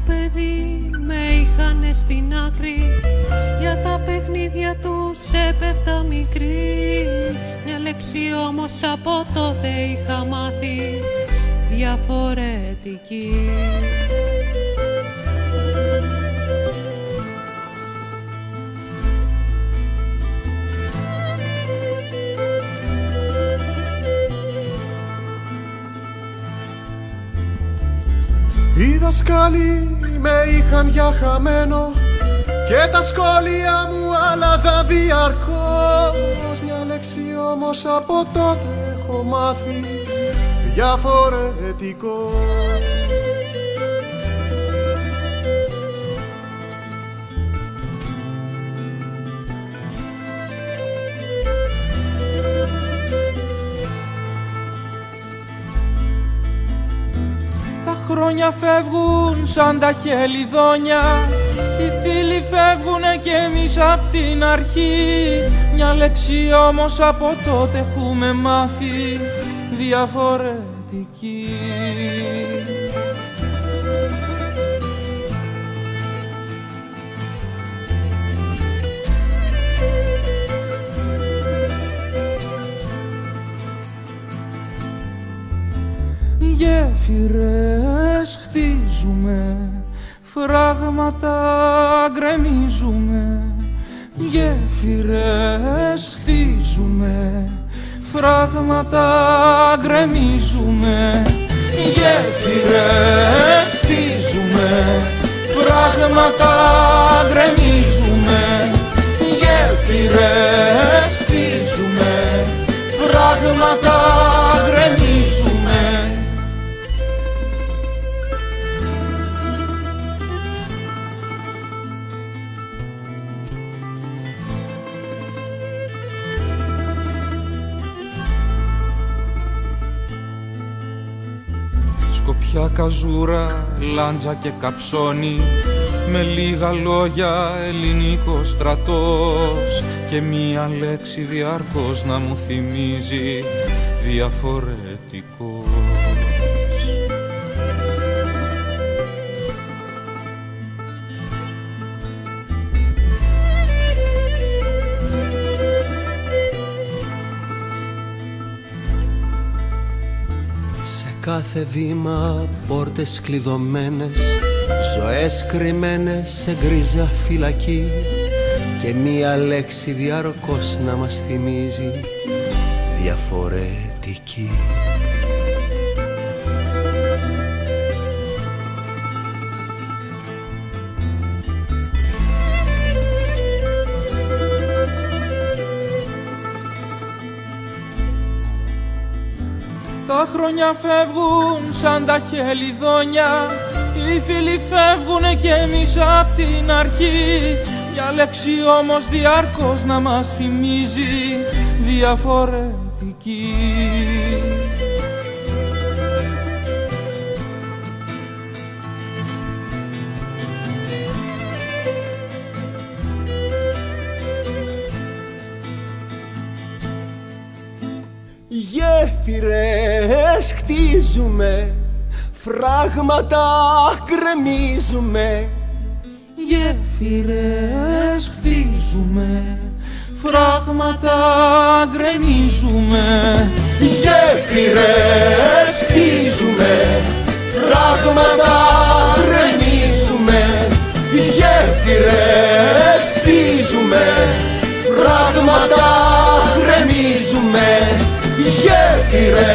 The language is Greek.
παιδί με είχανε στην άκρη, για τα παιχνίδια τους έπεφτα μικρή. Μια λέξη όμως από τότε είχα μάθει, διαφορετική. Οι δασκάλοι με είχαν για χαμένο και τα σχόλια μου άλλαζαν διαρκώς. Μια λέξη όμως από τότε έχω μάθει, διαφορετικό. Χρόνια φεύγουν σαν τα χελιδόνια, οι φίλοι φεύγουνε κι εμείς απ' την αρχή. Μια λέξη όμως από τότε έχουμε μάθει, διαφορετική. Γέφυρες χτίζουμε, φράγματα γκρεμίζουμε. Γέφυρες χτίζουμε, φράγματα γκρεμίζουμε. Γέφυρες χτίζουμε, φράγματα γκρεμίζουμε. Γέφυρες χτίζουμε, φράγματα γκρεμίζουμε. Σκοπιά, καζούρα, λάντζα και καψόνι, με λίγα λόγια ελληνικός στρατός και μία λέξη διαρκώς να μου θυμίζει, διαφορετικός. Κάθε βήμα πόρτες κλειδωμένες, ζωές κρυμμένες σε γκρίζα φυλακή και μία λέξη διαρκώς να μας θυμίζει, διαφορετική. Τα χρόνια φεύγουν σαν τα χελιδόνια, οι φίλοι φεύγουνε κι εμείς απ' την αρχή. Μια λέξη όμως διαρκώς να μας θυμίζει, διαφορετική. Γέφυρες χτίζουμε, φράγματα γκρεμίζουμε. Γέφυρες χτίζουμε, φράγματα γκρεμίζουμε. Γέφυρες χτίζουμε, φράγματα γκρεμίζουμε. Γέφυρες χτίζουμε, φράγματα γκρεμίζουμε. Γέφυρες